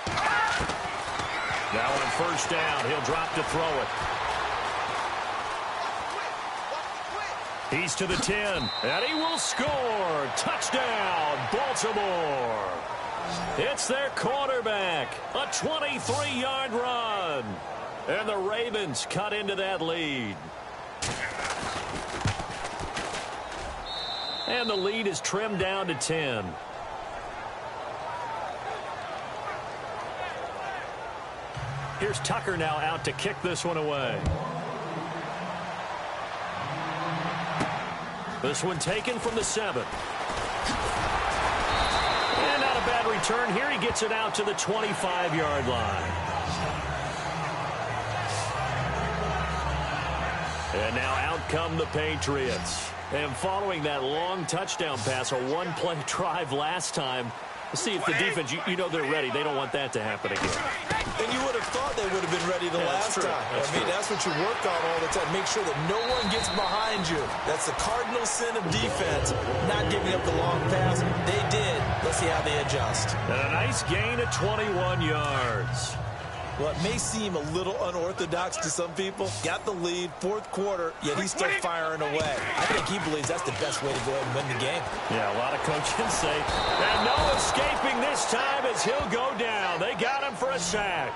Now on first down, he'll drop to throw it. He's to the 10, and he will score. Touchdown, Baltimore. It's their quarterback, a 23-yard run. And the Ravens cut into that lead. And the lead is trimmed down to 10. Here's Tucker now out to kick this one away. This one taken from the 7. And not a bad return here. He gets it out to the 25-yard line. And now out come the Patriots. And following that long touchdown pass, a one-play drive last time, let's see if the defense, you know they're ready. They don't want that to happen again. And you would have thought they would have been ready the last time. That's what you work on all the time. Make sure that no one gets behind you. That's the cardinal sin of defense, not giving up the long pass. They did. Let's see how they adjust. And a nice gain of 21 yards. Well, it may seem a little unorthodox to some people. Got the lead, fourth quarter, yet he's still firing away. I think he believes that's the best way to go ahead and win the game. Yeah, a lot of coaches say, and no escaping this time as he'll go down. They got him for a sack.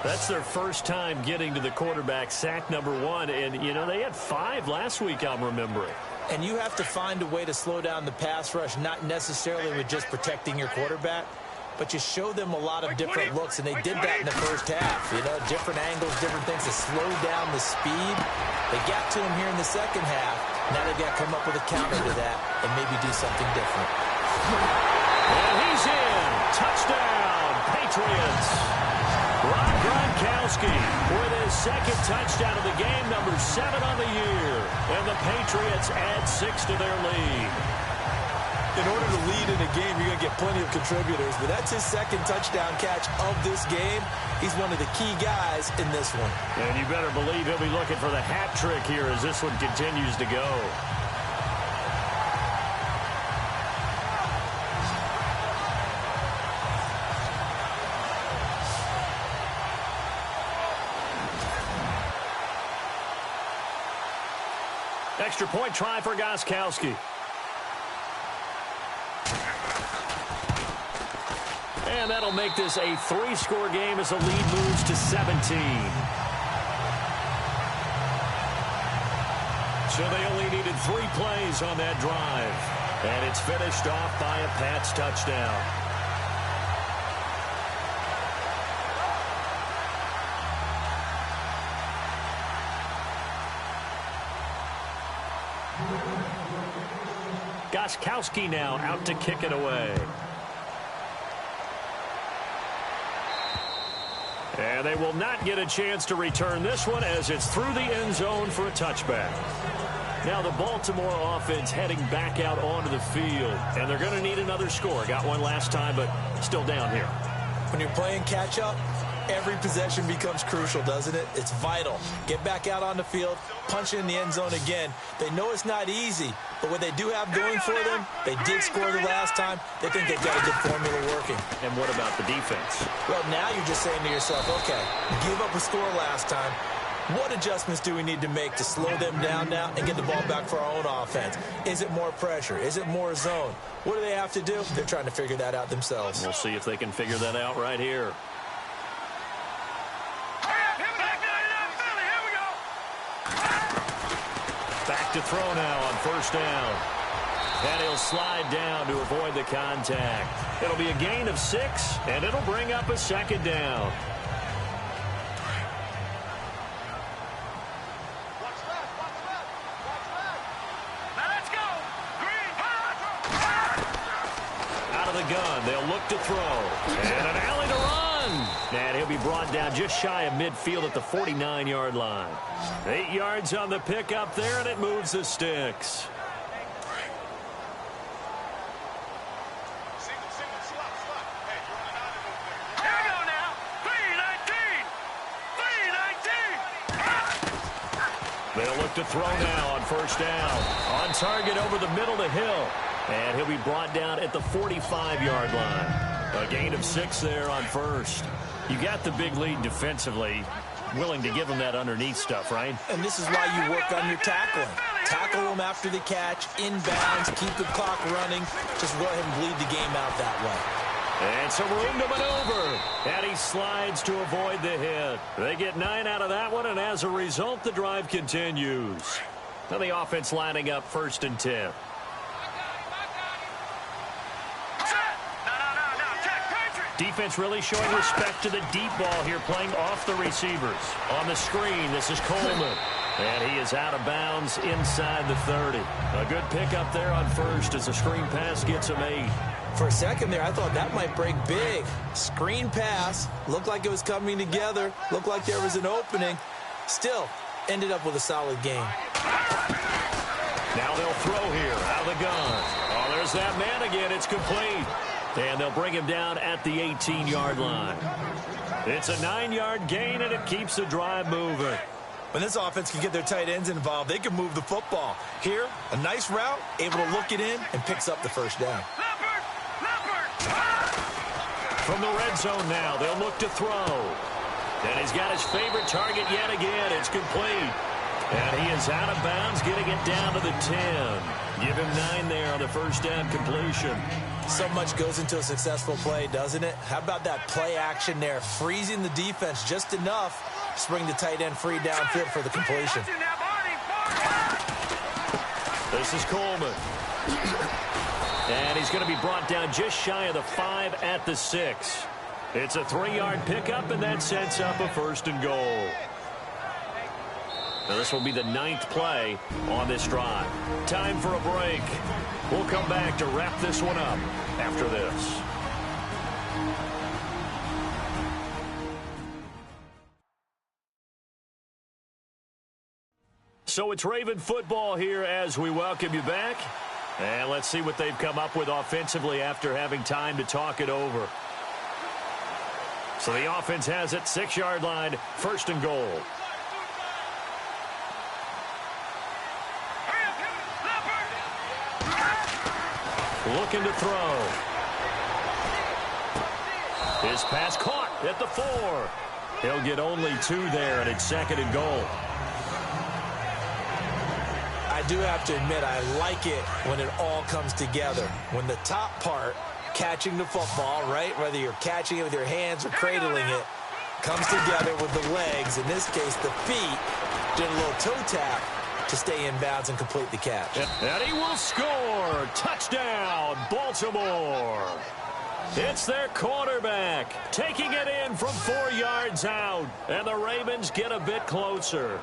That's their first time getting to the quarterback, sack number 1. And, you know, they had 5 last week, I'm remembering. And you have to find a way to slow down the pass rush, not necessarily with just protecting your quarterback, but you show them a lot of different looks, and they did that in the first half. You know, different angles, different things to slow down the speed. They got to him here in the second half. Now they've got to come up with a counter to that and maybe do something different. And he's in. Touchdown, Patriots. Rob Gronkowski with his second touchdown of the game, number 7 on the year. And the Patriots add 6 to their lead. In order to lead in a game, you're going to get plenty of contributors, but that's his second touchdown catch of this game. He's one of the key guys in this one. And you better believe he'll be looking for the hat trick here as this one continues to go. Extra point try for Gronkowski. And that'll make this a 3-score game as the lead moves to 17. So they only needed 3 plays on that drive. And it's finished off by a Pats touchdown. Goskowski now out to kick it away. And they will not get a chance to return this one as it's through the end zone for a touchback. Now the Baltimore offense heading back out onto the field. And they're going to need another score. Got one last time, but still down here. When you're playing catch-up, every possession becomes crucial, doesn't it? It's vital. Get back out on the field, punch in the end zone again. They know it's not easy, but what they do have going for them, they did score the last time. They think they've got a good formula working. And what about the defense? Well, now you're just saying to yourself, okay, give up a score last time. What adjustments do we need to make to slow them down now and get the ball back for our own offense? Is it more pressure? Is it more zone? What do they have to do? They're trying to figure that out themselves. We'll see if they can figure that out right here. Back to throw now on first down. And he'll slide down to avoid the contact. It'll be a gain of 6, and it'll bring up a second down. Gun. They'll look to throw. And an alley to run. And he'll be brought down just shy of midfield at the 49-yard line. 8 yards on the pickup there, and it moves the sticks. Here we go now. 3-19. They'll look to throw now on first down. On target over the middle to Hill. And he'll be brought down at the 45-yard line. A gain of 6 there on first. You got the big lead defensively. Willing to give them that underneath stuff, right? And this is why you work on your tackling. Tackle them after the catch, inbounds, keep the clock running. Just go ahead and bleed the game out that way. And some room to maneuver. And he slides to avoid the hit. They get 9 out of that one, and as a result, the drive continues. Now the offense lining up 1st and 10. Defense really showing respect to the deep ball here, playing off the receivers. On the screen, this is Coleman. And he is out of bounds inside the 30. A good pickup there on first as the screen pass gets him 8. For a second there, I thought that might break big. Screen pass, looked like it was coming together, looked like there was an opening. Still, ended up with a solid game. Now they'll throw here, out of the gun. Oh, there's that man again. It's complete. And they'll bring him down at the 18-yard line. It's a 9-yard gain, and it keeps the drive moving. When this offense can get their tight ends involved, they can move the football. Here, a nice route, able to look it in, and picks up the first down. From the red zone now, they'll look to throw. And he's got his favorite target yet again. It's complete. And he is out of bounds, getting it down to the 10. Give him 9 there on the first down completion. So much goes into a successful play, doesn't it? How about that play action there, freezing the defense just enough to bring the tight end free downfield for the completion. This is Coleman. And he's going to be brought down just shy of the 5 at the 6. It's a 3-yard pickup, and that sets up a 1st and goal. Now this will be the 9th play on this drive. Time for a break. We'll come back to wrap this one up after this. So it's Raven football here as we welcome you back. And let's see what they've come up with offensively after having time to talk it over. So the offense has it, 6-yard line, 1st and goal. Looking to throw. His pass caught at the 4. He'll get only 2 there, and it's 2nd and goal. I do have to admit, I like it when it all comes together. When the top part, catching the football, right, whether you're catching it with your hands or cradling it, comes together with the legs, in this case the feet, did a little toe tap to stay in bounds and complete the catch. And he will score. Touchdown, Baltimore. It's their quarterback taking it in from 4 yards out, and the Ravens get a bit closer.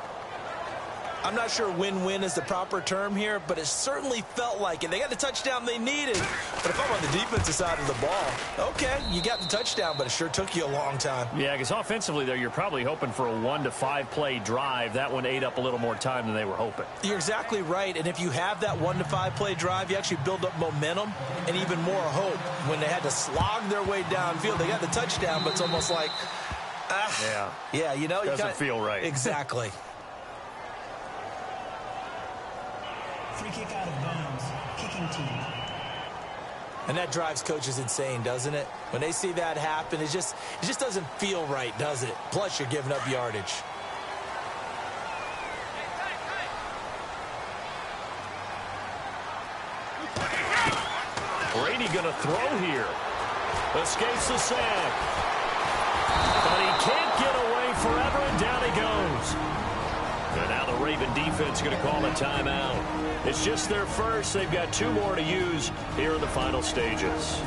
I'm not sure win-win is the proper term here, but it certainly felt like it. They got the touchdown they needed. But if I'm on the defensive side of the ball, okay, you got the touchdown, but it sure took you a long time. Yeah, because offensively, there, you're probably hoping for a 1 to 5 play drive. That one ate up a little more time than they were hoping. You're exactly right. And if you have that 1 to 5 play drive, you actually build up momentum and even more hope. When they had to slog their way downfield, they got the touchdown, but it's almost like, yeah, you know, doesn't feel right. Exactly. Free kick out of bounds. Kicking team. And that drives coaches insane, doesn't it? When they see that happen, it just doesn't feel right, does it? Plus, you're giving up yardage. Brady going to throw here. Escapes the sack. But he can't get away forever, and down he goes. And now the Raven defense going to call a timeout. It's just their first. They've got 2 more to use here in the final stages.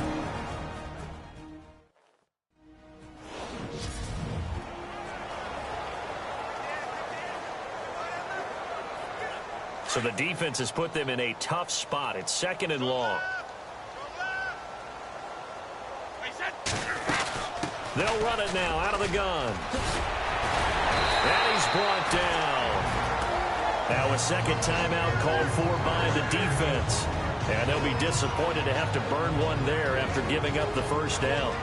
So the defense has put them in a tough spot. It's 2nd and long. They'll run it now out of the gun. And he's brought down. Now a second timeout called for by the defense. And they'll be disappointed to have to burn one there after giving up the first down.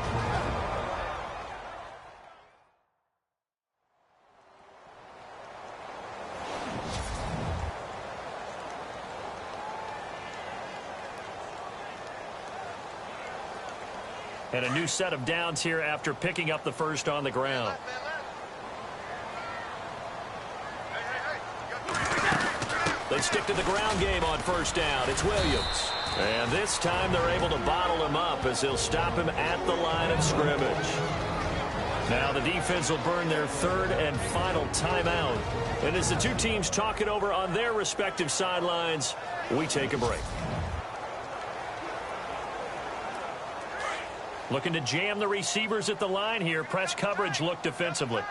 And a new set of downs here after picking up the first on the ground. They stick to the ground game on first down. It's Williams. And this time they're able to bottle him up as they'll stop him at the line of scrimmage. Now the defense will burn their 3rd and final timeout. And as the 2 teams talk it over on their respective sidelines, we take a break. Looking to jam the receivers at the line here. Press coverage look defensively.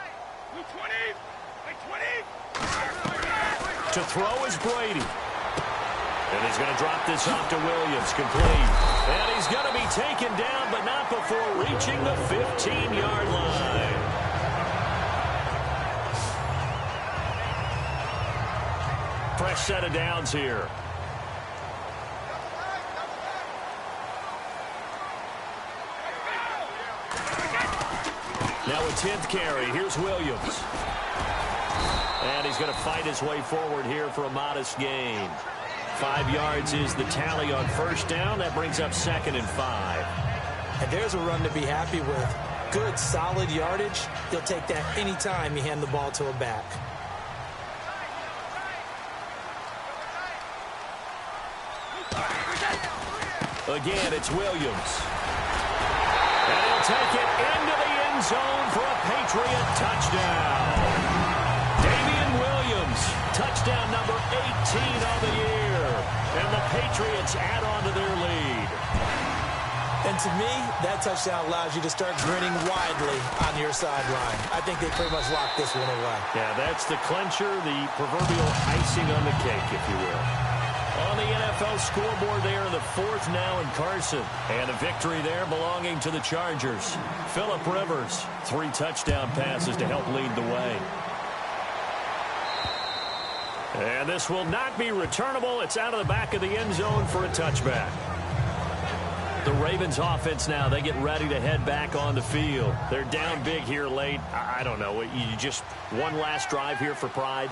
To throw is Brady. And he's going to drop this off to Williams. Complete. And he's going to be taken down, but not before reaching the 15-yard line. Fresh set of downs here. Now a 10th carry. Here's Williams. And he's going to fight his way forward here for a modest gain. 5 yards is the tally on first down. That brings up 2nd and 5. And there's a run to be happy with. Good, solid yardage. He'll take that anytime you hand the ball to a back. Again, it's Williams. And he'll take it into the end zone for a Patriot touchdown. Touchdown number 18 on the year. And the Patriots add on to their lead. And to me, that touchdown allows you to start grinning widely on your sideline. I think they pretty much locked this one away. Yeah, that's the clincher, the proverbial icing on the cake, if you will. On the NFL scoreboard there in the 4th now in Carson. And a victory there belonging to the Chargers. Phillip Rivers, 3 touchdown passes to help lead the way. And this will not be returnable. It's out of the back of the end zone for a touchback. The Ravens offense now, they get ready to head back on the field. They're down big here late. I don't know. You just one last drive here for pride?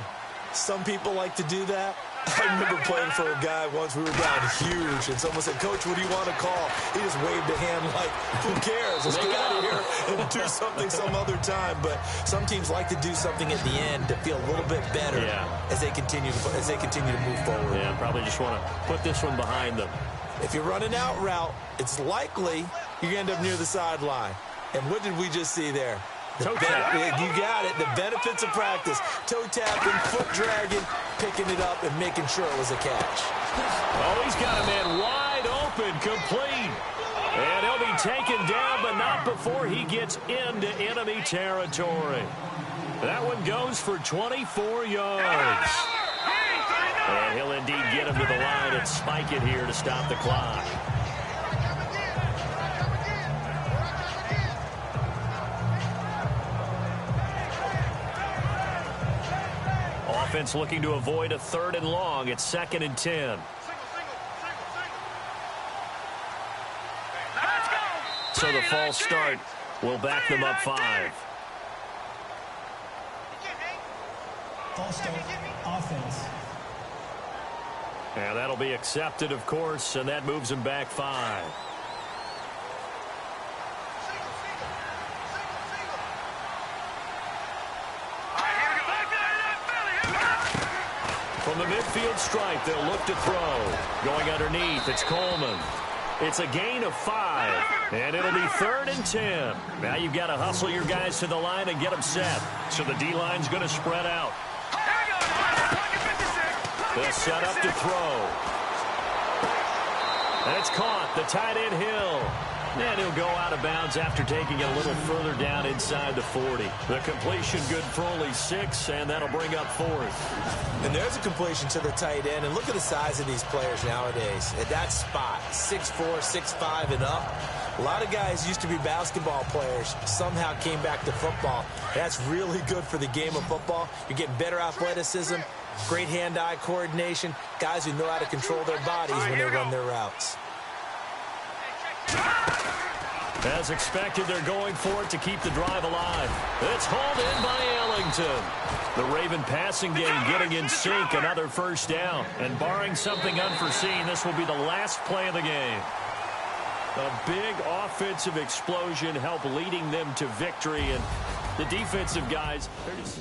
Some people like to do that. I remember playing for a guy once. We were down huge, and someone said, "Coach, what do you want to call?" He just waved a hand like, "Who cares? Let's get out of here and do something some other time." But some teams like to do something at the end to feel a little bit better as they continue to move forward. Yeah, probably just want to put this one behind them. If you're running out route, it's likely you end up near the sideline. And what did we just see there? Toe tap. You got it. The benefits of practice. Toe tapping, foot dragging, picking it up, and making sure it was a catch. Oh, he's got a man wide open, complete. And he'll be taken down, but not before he gets into enemy territory. That one goes for 24 yards. And he'll indeed get him to the line and spike it here to stop the clock. Offense looking to avoid a 3rd and long. It's 2nd and 10. So the false start will back them up 5. False start, offense. And that'll be accepted, of course, and that moves them back 5. From the midfield stripe, they'll look to throw. Going underneath, it's Coleman. It's a gain of 5, and it'll be 3rd and 10. Now you've got to hustle your guys to the line and get them set. So the D-line's going to spread out. They'll set up to throw. And it's caught. The tight end Hill. And he'll go out of bounds after taking it a little further down inside the 40. The completion good for only 6, and that'll bring up 4th. And there's a completion to the tight end. And look at the size of these players nowadays. At that spot, 6'4", 6'5", and up. A lot of guys used to be basketball players, somehow came back to football. That's really good for the game of football. You're getting better athleticism, great hand-eye coordination, guys who know how to control their bodies when they run their routes. As expected, they're going for it to keep the drive alive. It's hauled in by Ellington. The Raven passing game getting in sync, another 1st down. And barring something unforeseen, this will be the last play of the game. A big offensive explosion helped leading them to victory, and the defensive guys, they're just...